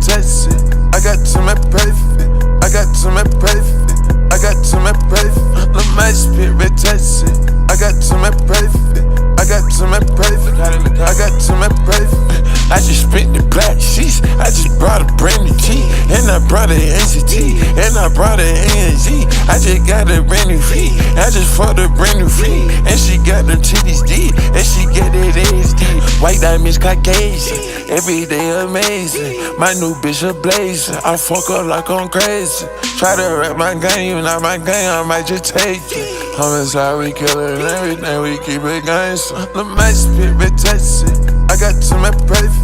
tested. I got to my perfect. I got to my perfect. I got to my perfect. The my spirit tested. I got to my perfect. I got to my perfect. I got to my perfect. I just spent the black sheets. I just brought a brand new G. And I brought an NCT. And I brought an ANG. I just got a brand new feet. I just fucked a brand new feet. And she got them titties deep. And she get that ass deep. White diamonds Caucasian. Every day amazing. My new bitch a blazing. I fuck up like I'm crazy. Try to rap my game, you not my game, I might just take it. Homicide, we kill it and everything, we keep it gangsta. The my spirit tested. I got to my perfect.